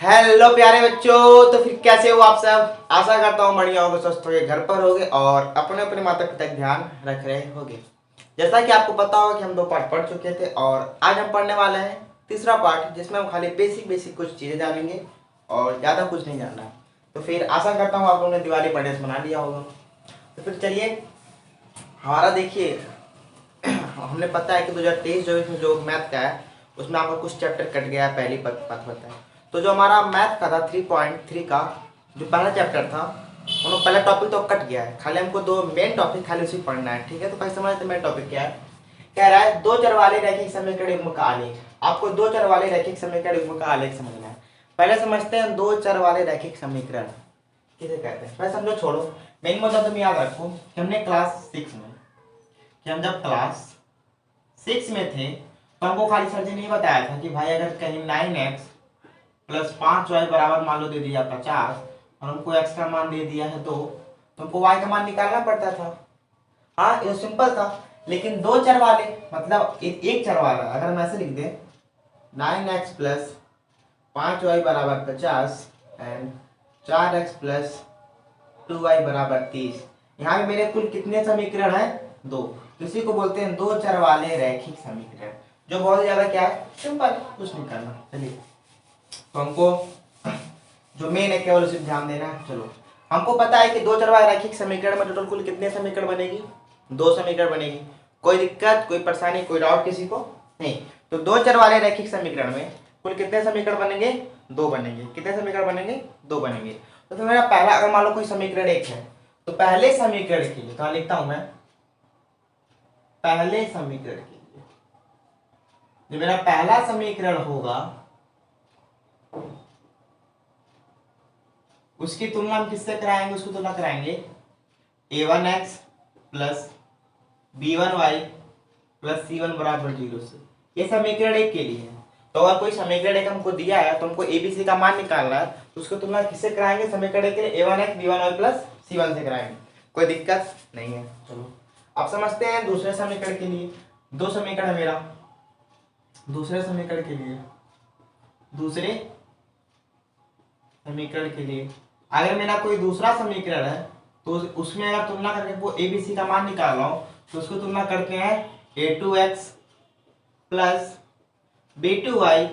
Hello प्यारे बच्चों, तो फिर कैसे हो आप सब। आशा करता हूँ बढ़िया होगे, स्वस्थ होगे, घर पर होगे और अपने अपने माता पिता का ध्यान रख रहे होगे। जैसा कि आपको पता होगा कि हम 2 पार्ट पढ़ चुके थे और आज हम पढ़ने वाले हैं तीसरा पार्ट, जिसमें हम खाली बेसिक बेसिक कुछ चीज़ें जानेंगे और ज़्यादा कुछ नहीं जानना है। तो फिर आशा करता हूँ आप लोगों ने दिवाली पर ड्रेस बना लिया होगा। तो फिर चलिए, हमारा देखिए हमने पता है कि 2023 जो इसमें जो मैथ का है उसमें आपका कुछ चैप्टर कट गया है, पहली बात पता है। तो जो हमारा मैथ का था 3.3 का जो पहला चैप्टर था, उन्होंने पहला टॉपिक तो कट गया है, खाली हमको 2 मेन टॉपिक खाली उसी पढ़ना है। ठीक है, तो पहले समझते मेन टॉपिक क्या है। कह रहा है 2 चर वाले रैखिक समीकरण युग्म का आलेख। आपको 2 चर वाले रैखिक समीकरण युग्म का आलेख समझना है। पहले समझते हैं 2 चर वाले रैखिक समीकरण किसे कहते हैं। पहले समझो, छोड़ो मेन मुद्दा तुम याद रखो कि हमने क्लास 6 में, कि हम जब क्लास 6 में थे तो हमको खाली सर जी ने बताया था कि भाई अगर कहीं 9x प्लस 5y बराबर मान लो दे दिया 50 और हमको x का मान दे दिया है 2, तो हमको y का मान निकालना पड़ता था। हाँ, ये सिंपल था। लेकिन 2 चर वाले मतलब एक चर वाला अगर हम ऐसे लिख दे 9x प्लस 5y बराबर 50 एंड 4x प्लस 2y बराबर 30, यहाँ पे मेरे कुल कितने समीकरण है? 2। इसी को बोलते हैं 2 चर वाले रैखिक समीकरण, जो बहुत ज्यादा क्या है, सिंपल, कुछ नहीं करना। चलिए, तो हमको जो मेन है केवल उसे ध्यान देना है। चलो, हमको पता है कि 2 चर वाले रैखिक समीकरण में टोटल कुल कितने समीकरण बनेगी? 2 समीकरण बनेगी। कोई दिक्कत, कोई परेशानी, कोई डाउट किसी को नहीं? तो 2 चर वाले रैखिक समीकरण में कुल कितने समीकरण बनेंगे? 2 बनेंगे। कितने समीकरण बनेंगे? 2 बनेंगे। तो फिर मेरा पहला, अगर मान लो कोई समीकरण 1 है तो पहले समीकरण के लिए तो लिखता हूं मैं, पहले समीकरण के लिए जो मेरा पहला समीकरण होगा उसकी तुलना हम किससे कराएंगे? उसकी तुलना कराएंगे a1x plus b1y plus c1 बराबर 0 से। ये समीकरण 1 के लिए है। तो अगर कोई समीकरण 1 हमको दिया है तो हमको abc का मान निकालना है, तो उसकी तुलना किससे कराएंगे? समीकरण 1 के लिए a1x b1y प्लस c1 से कराएंगे। कोई दिक्कत नहीं है। चलो, अब समझते हैं दूसरे समीकरण के लिए। 2 समीकरण है मेरा। दूसरे समीकरण के लिए, दूसरे समीकरण के लिए अगर मेरा कोई दूसरा समीकरण है तो उसमें अगर तुलना करके वो abc का मान निकाल रहा हूं तो उसको तुलना करते हैं a2x plus b2y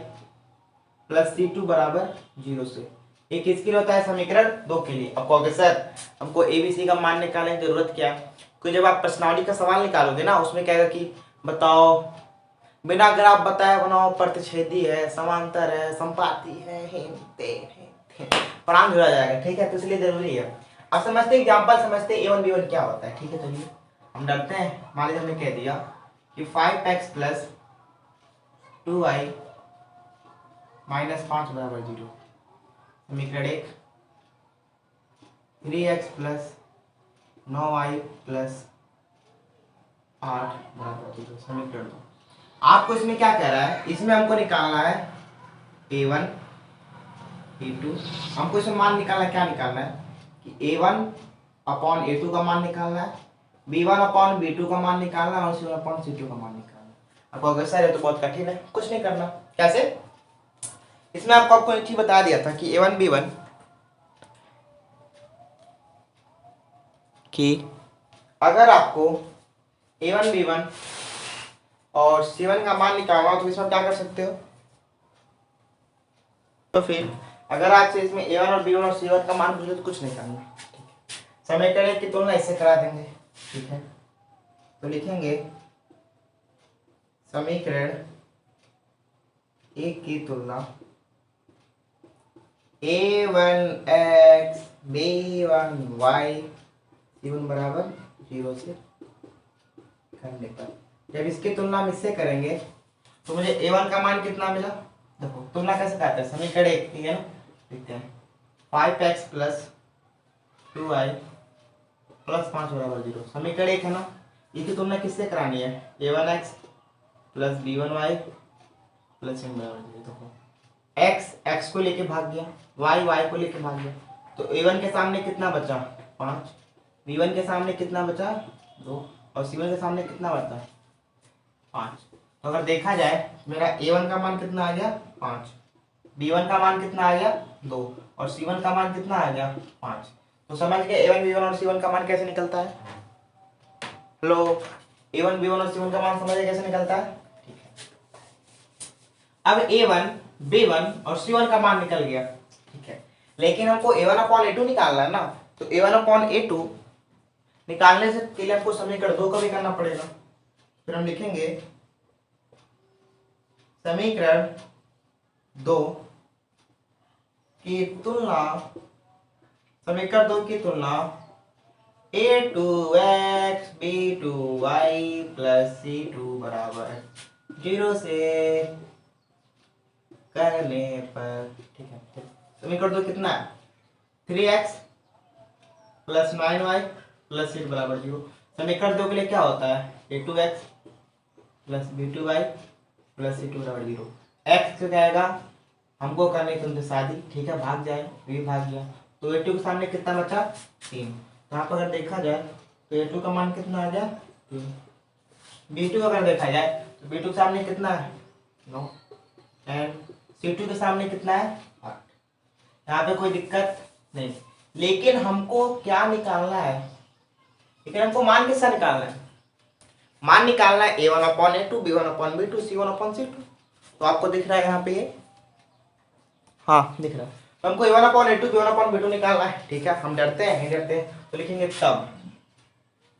plus c2 बराबर 0 से। ये किसके लिए होता है? समीकरण 2 के लिए। अब कहोगे सर हमको abc का मान निकालने की जरूरत क्या? क्योंकि जब आप प्रश्नावली का सवाल निकालोगे ना, उसमें कहेगा कि बताओ बिना ग्राफ बताए बनाओ, प्रतिच्छेदी है, समांतर है, संपाती है, प्राण जुड़ा जाएगा। ठीक है, तो इसलिए जरूरी है। अब समझते एग्जाम्पल, समझते a1 b1 क्या होता है। ठीक है, चलिए हम डरते हैं। मान लीजिए हमने कह दिया कि 5x प्लस 2y माइनस 5 बराबर 0। समीकरण 1 3x प्लस 9y प्लस 8 बराबर 0। समीकरण 2। आपको इसमें क्या कह रहा है? इसमें हमको निकालना है a1 a2। हमको इसमें मान निकालना है, क्या निकालना है कि a1 अपॉन a2 का मान निकालना है, b1 अपॉन b2 का मान निकालना है और c1 अपॉन c2 का मान निकालना है। आपको अगर सर ये तो बहुत कठिन है, कुछ नहीं करना। कैसे? इसमें आपको एक चीज बता दिया था कि a1 b1 कि अगर आपको a1 b1 और c1 का मान निकालना हो तो इसमें क्या कर सकते हो? तो फिर अगर आपसे इसमें a1 और b1 और c1 का मान पूछे तो कुछ नहीं करना। समीकरण 1 की तुलना इससे करा देंगे। ठीक है, तो लिखेंगे समीकरण 1 की तुलना a1x b1y c1 बराबर 0 से करने पर, जब इसकी तुलना हम इससे करेंगे तो मुझे a1 का मान कितना मिला? देखो तुलना कैसे करते हैं, समीकरण 1 ठीक है ना, लिखते हैं 5x प्लस 2y प्लस 5 बराबर 0। समीकरण 1 है ना, इसकी तुलना किससे करानी है? a1x plus b1y plus c1 बराबर 0। देखो x को लेके भाग गया, y को लेके भाग गया, तो a1 के सामने कितना बचा? 5, b1 के सामने कितना बचा? 2 और c1 के सामने कितना बचा? 5। तो अगर देखा जाए मेरा a1 का मान कितना आ गया? 5 B1 का मान कितना आ गया 2 और C1 का मान कितना आ गया 5। तो समझ गए A1 B1 और C1 का मान कैसे निकलता है। हेलो, A1 B1 और C1 का मान समझ गए कैसे निकलता है। ठीक है, अब A1 B1 और C1 का मान निकल गया। ठीक है, लेकिन हमको A1 अपॉन A2 निकालना है ना, तो A1 अपॉन A2 निकालने से पहले हमको समीकरण 2 का भी करना पड़ेगा। फिर हम लिखेंगे समीकरण 2 की तुलना, समीकरण 2 की तुलना A2x B2y प्लस C2 बराबर 0 से करने पर। ठीक है, समीकरण 2 कितना है 3x plus 9y plus C बराबर 0। समीकरण 2 के लिए क्या होता है A2x plus B2y plus C2 बराबर 0। x से क्या आएगा, हमको करने की उनसे शादी। ठीक है, भाग जाए, ये भाग गया, तो A2 के सामने कितना बचा 3। तो यहाँ पर अगर देखा जाए तो A2 का मान कितना आ गया 3। B2 अगर देखा जाए तो B2 के सामने कितना है 9 एंड C2 के सामने कितना है 8। यहाँ पे कोई दिक्कत नहीं, लेकिन हमको क्या निकालना है, लेकिन हमको मान किसका निकालना है, मान निकालना है A1 upon A2 B1 upon B2 C1 upon C2। तो आपको दिख रहा है यहाँ पे, हाँ दिख रहा है। तो हमको A1 upon A2 B1 upon B2 निकालना है। ठीक है, हम डरते हैं नहीं डरते हैं, तो लिखेंगे तब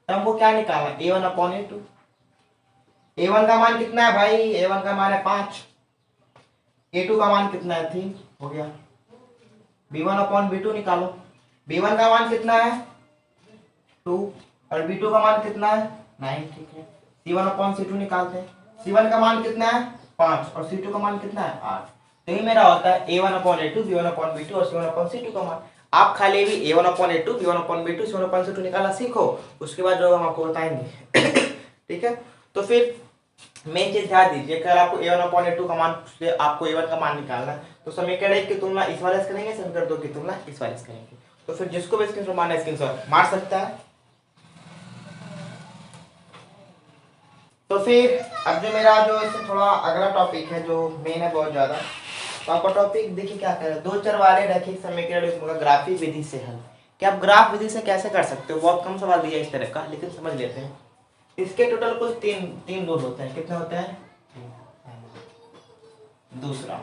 हमको क्या निकालना है A1 अपॉन A2। A1 का मान कितना है भाई, A1 का मान है 5, A2 का मान कितना है 3 हो गया। B1 अपॉन B2 निकालो, B1 का मान कितना है 2 और B2 का मान कितना है 9। ठीक है, C1 अपॉन C2 निकालते हैं, C1 का मान कितना है 5 और C2 का मान कितना है 8। तो ये मेरा होता है A1 upon A2 B1 upon B2 और C1 अपॉन C2 का मान। आप खाली भी A1 upon A2 B1 upon B2 C1 upon C2 निकालना सीखो, उसके बाद जो हम आपको बताएंगे। ठीक है, तो फिर मेन चीज ध्यान दीजिए, अगर आपको A1 अपॉन A2 का मान पूछ ले, आपको A1 का मान निकालना है, तो समीकरण 1 की तुलना इस वाले से करेंगे, समीकरण 2 की तुलना इस वाले से करेंगे। तो फिर जिसको भी स्क्रीनशॉट मारना है स्क्रीनशॉट मार सकता है। तो फिर अब जो मेरा जो इससे थोड़ा अगला टॉपिक है जो मेन है बहुत ज्यादा, तो आपका टॉपिक देखिए क्या करें, दो चर वाले रैखिक समीकरण ग्राफिक विधि से हल। कि आप ग्राफ विधि से कैसे कर सकते हो, बहुत कम सवाल दिया इस तरह का, लेकिन समझ लेते हैं। इसके टोटल कुल तीन रूल होते हैं। कितने होते हैं, दूसरा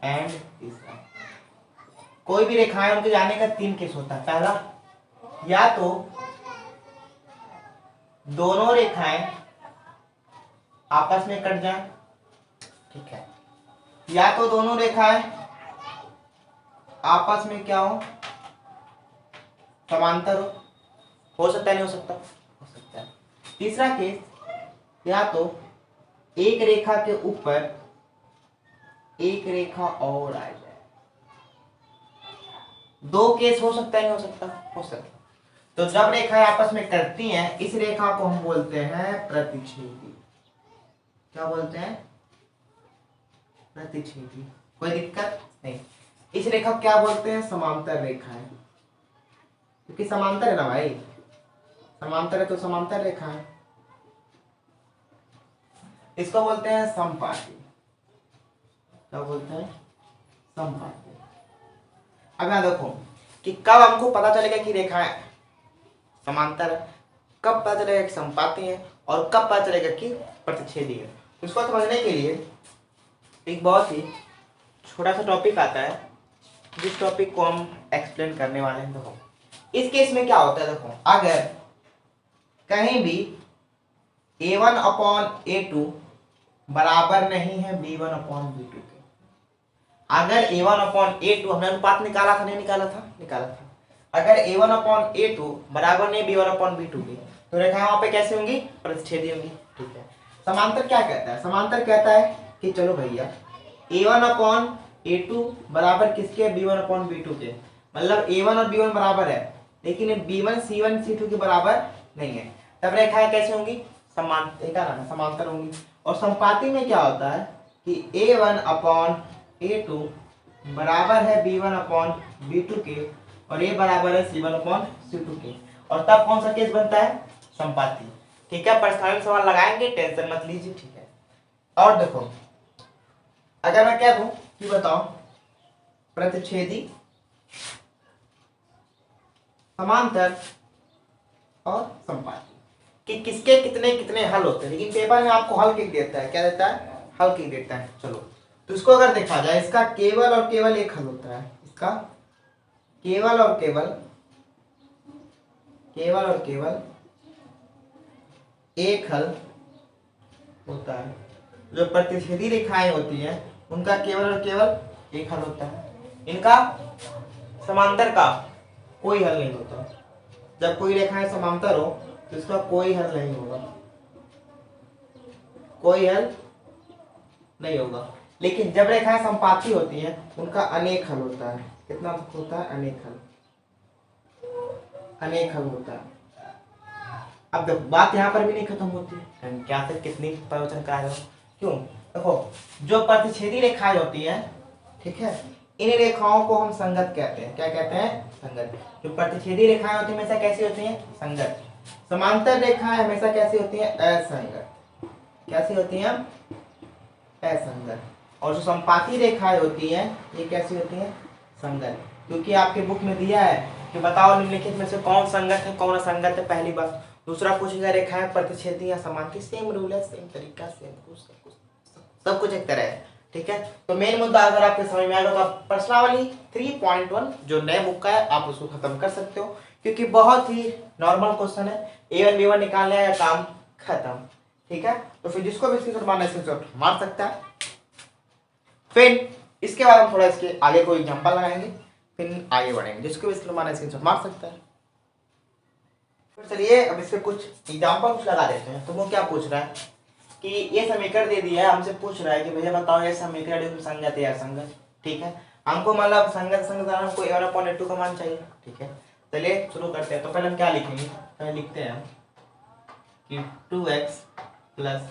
एंड तीसरा। कोई भी रेखाएं उनके जाने का 3 केस होता है। पहला, या तो दोनों रेखाएं आपस में कट जाएं, ठीक है, या तो दोनों रेखाएं आपस में क्या हो, समांतर हो सकता है नहीं हो सकता, हो सकता है। तीसरा केस, या तो एक रेखा के ऊपर एक रेखा और आ जाए। दो केस हो सकता है नहीं हो सकता, हो सकता। तो जब रेखाएं आपस में कटती हैं, इस रेखा को हम बोलते हैं प्रतिच्छेदी। क्या बोलते हैं, प्रतिच्छेदी। कोई दिक्कत नहीं। इस रेखा को क्या बोलते हैं, समांतर रेखा है, क्योंकि समांतर है ना भाई, समांतर है तो समांतर रेखा है। इसको बोलते हैं समपाती। क्या बोलते हैं, समपाती। अब यहां देखो कि कब हमको पता चलेगा कि रेखाएं समांतर है, कब पता चलेगा कि समपाती है, और कब पता चलेगा कि प्रतिच्छेदी है। इसको समझने के लिए एक बहुत ही छोटा सा टॉपिक आता है, जिस टॉपिक को हम एक्सप्लेन करने वाले हैं। देखो इस केस में क्या होता है, देखो अगर कहीं भी A1 अपॉन A2 बराबर नहीं है B1 अपॉन B2 के, अगर A1 अपॉन A2, हमने अनुपात निकाला था नहीं निकाला था, निकाला था। अगर A1 अपॉन A2 बराबर नहीं B1 अपॉन B2 के, तो रेखा वहां पे कैसे होंगी, प्रतिच्छेदी होंगी। ठीक है, समांतर क्या कहता है, समांतर कहता है कि चलो भैया A1 अपॉन A2 बराबर किसके, B1 अपॉन B2 के, मतलब A1 और B1 बराबर है, लेकिन B1 C1 C2 के बराबर नहीं है, तब रेखाएं कैसे होंगी, समांतर होंगी। और समपाती में क्या होता है कि A1 अपॉन A2 बराबर है B1 अपॉन B2 के, और ये बराबर है C1 अपॉन C2 के, और तब कौन सा केस बनता है, समपाती। ठीक है, पर्सनल सवाल लगाएंगे, टेंशन मत लीजिए। ठीक है, और देखो अगर मैं क्या दूं कि बताओ प्रतिच्छेदी समांतर और संपाती कि किसके कितने कितने हल होते हैं, लेकिन पेपर में आपको हल किक देता है, क्या देता है, हल किक देता है। चलो तो इसको अगर देखा जाए, इसका केवल और केवल एक हल होता है, इसका केवल और केवल एक हल होता है। जो प्रतिच्छेदी रेखाएं होती हैं उनका केवल और केवल एक हल होता है, इनका समांतर का कोई हल नहीं होता। जब कोई रेखाएं समांतर हो तो इसका कोई हल नहीं होगा, कोई हल नहीं होगा। लेकिन जब रेखाएं संपाती होती हैं उनका अनेक हल होता है। कितना होता है, अनेक हल, अनेक हल होता है। अब देखो बात यहाँ पर भी नहीं खत्म होती है, क्या फिर कितनी प्रवचन करा रहे हो, क्यों? देखो जो प्रतिच्छेदी रेखाएं होती हैं, ठीक है, इन रेखाओं को हम संगत कहते हैं। क्या कहते हैं, संगत। जो प्रतिच्छेदी रेखाएं होती हैं हमेशा कैसी होती हैं, संगत। समांतर रेखाएं हमेशा कैसी होती हैं, असंगत। कैसी होती हैं, असंगत। और जो संपाती रेखाएं होती हैं ये कैसी होती हैं, संगत। क्योंकि आपके बुक में दिया है कि बताओ निम्नलिखित में से कौन संगत है कौन असंगत है, पहली बात। दूसरा पूछेगा रेखाएं प्रतिच्छेदी या समांतर, सेम रूल है, सेम तरीका, सेम कुछ सब कुछ एक तरह है, ठीक है। तो मेन मुद्दा अगर आपके समझ में आएगा तो आप प्रश्नावली 3.1 जो नए बुक का है आप उसको खत्म कर सकते हो, क्योंकि बहुत ही नॉर्मल क्वेश्चन है। A1 B1 निकालने आया, काम खत्म, ठीक है। तो फिर जिसको भी स्क्रीनशॉट मारना है स्क्रीनशॉट मार सकता है। फिर इसके बाद हम थोड़ा इसके आगे कोई एग्जांपल लगाएंगे, फिर आगे बढ़ेंगे। जिसको भी स्क्रीनशॉट मारना है स्क्रीनशॉट मार सकता है। तो चलिए अब इसके कुछ एग्जांपल कुछ लगा देते हैं। तो वो क्या पूछ रहा है कि ये समीकरण दे दिया है, हमसे पूछ रहा है कि भैया बताओ ये समीकरण संगत है या असंगत, ठीक है। हमको मतलब संगत संगत हमको a1/a2 का मान चाहिए, ठीक है। चलिए शुरू करते हैं। तो पहले हम क्या लिखेंगे, पहले लिखते हैं कि 2x +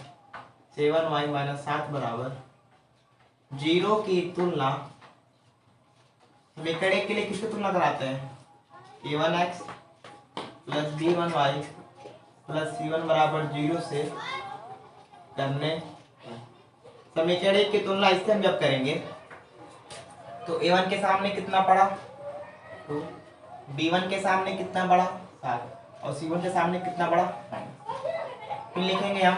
7y - 7 बराबर 0 की तुलना, समीकरण के लिए किसकी तुलना कराते हैं, a1x + b1y + c1 बराबर 0 से करने। समीकरण एक की तुलना इससे हम जब करेंगे तो a1 के सामने कितना पड़ा 2, b1 के सामने कितना बड़ा 7 और c1 के सामने कितना बड़ा 9। फिर लिखेंगे हम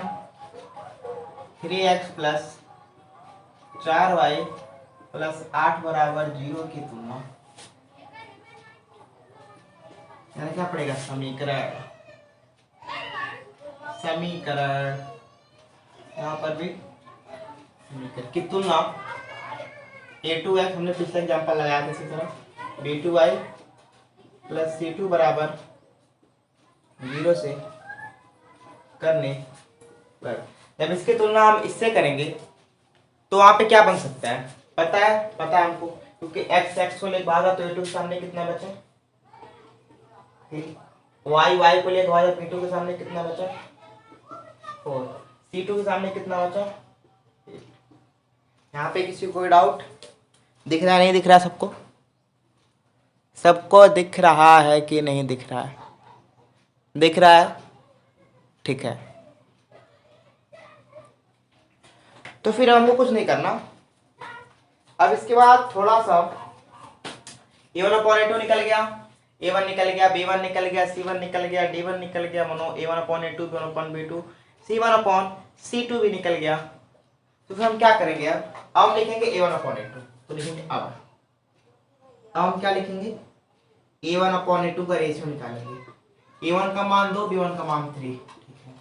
3x + 4y + 8 बराबर 0 की तुलना, यानी क्या पड़ेगा, समीकरण यहाँ पर भी समीकरण की तुलना a2x हमने पिछले एग्जांपल लगाया था इसी तरह b2y + c2 बराबर 0 से करने पर। जब इसकी तुलना हम इससे करेंगे तो वहां पे क्या बन सकता है, पता है हमको, क्योंकि x को ले भागा तो a2 के सामने कितना बचा, y को ले भागा p2 के सामने कितना बचा 4, c2 के सामने कितना बचा। यहाँ पे किसी को कोई डाउट दिख रहा है, नहीं दिख रहा, सबको सबको दिख रहा है कि नहीं दिख रहा है, दिख रहा है, ठीक है। तो फिर हमको कुछ नहीं करना। अब इसके बाद थोड़ा सा a1/a2 निकल गया, a1 निकल गया, b1 निकल गया, c1 निकल गया, d1 निकल गया, मनो a1/a2 b1/b2 c1/c2 भी निकल गया। तो फिर हम क्या करेंगे, अब हम लिखेंगे a1/a2। तो लिखेंगे अब हम क्या लिखेंगे, a1/a2 का रेशियो निकालेंगे। a1 का मान 2, b1 का मान 3, ठीक है।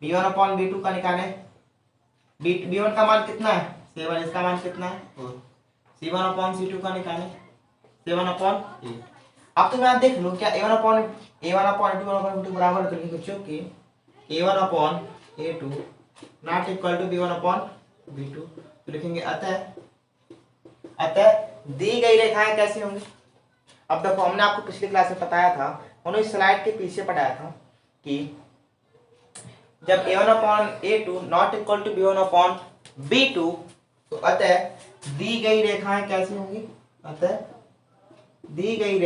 b1/b2 का निकालें, b1 का मान कितना है 7, इसका मान कितना है 4। c1/c2 का निकालें 7/8। अब तुम यहाँ देख लो क्या a1/a2 बराबर है, तो लिखो क्योंकि a1/a2 not equal to b1/b2। तो लिखेंगे अतः दी गई रेखाएं कैसी होंगी। अब देखो हमने आपको पिछली क्लास में बताया था, उन्होंने इस स्लाइड के पीछे पढ़ाया था कि जब a1/a2 not equal to b1/b2 तो अतः दी गई रेखाएं कैसी होंगी, अतः दी गई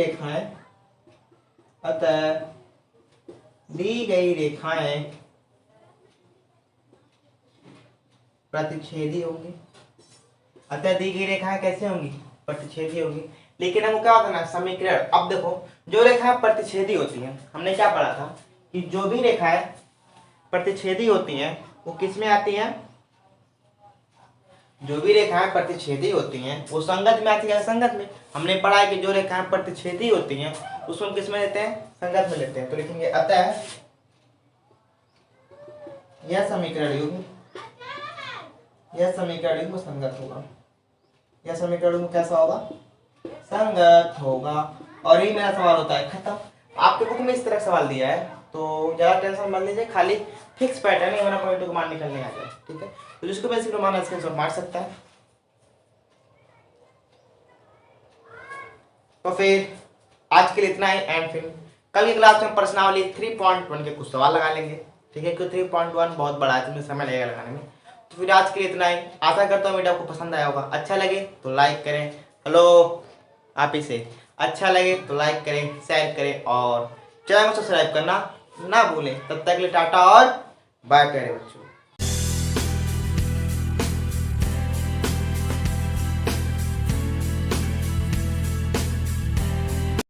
रेखाएं प्रतिच्छेदी होंगी। अतः दी गई रेखाएं कैसे होंगी, प्रतिच्छेदी होगी। लेकिन हमको क्या होता है ना समीकरण, अब देखो जो रेखाएं प्रतिच्छेदी होती हैं, हमने क्या पढ़ा था कि जो भी रेखाएं प्रतिच्छेदी होती हैं वो किस में आती हैं, जो भी रेखाएं प्रतिच्छेदी होती हैं वो संगत में आती है, संगत में। हमने पढ़ा है कि जो रेखाएं प्रतिच्छेदी होती हैं उसको हम किस में लेते हैं, संगत में लेते हैं। तो लिखेंगे अतः यह समीकरण युग्म संगत होगा, यह समीकरण युग्म कैसा होगा, संगत होगा। और यही मेरा सवाल होता है, खत्म। आपके बुक में इस तरह सवाल दिया है तो ज्यादा टेंशन मत लीजिए, खाली फिक्स पैटर्न है, वरना पॉइंट को मान निकलने आ जाए, ठीक है। तो जिसको बेसिक माना स्क्रीनशॉट मार सकता है। तो फिर आज के लिए इतना ही, एंड फिर कल की क्लास में प्रश्नावली 3.1 के कुछ सवाल लगा लेंगे, ठीक है, क्योंकि 3.1 बहुत बड़ा है, तुम्हें समय लगेगा लगाने में। तो फिर आज के लिए इतना ही, आशा करता हूँ वीडियो आपको पसंद आया होगा। अच्छा लगे तो लाइक करें, हेलो आप ही से, अच्छा लगे तो लाइक करें, शेयर करें और चैनल को सब्सक्राइब करना ना भूलें। तब तक के लिए टाटा और बाय प्यारे बच्चों।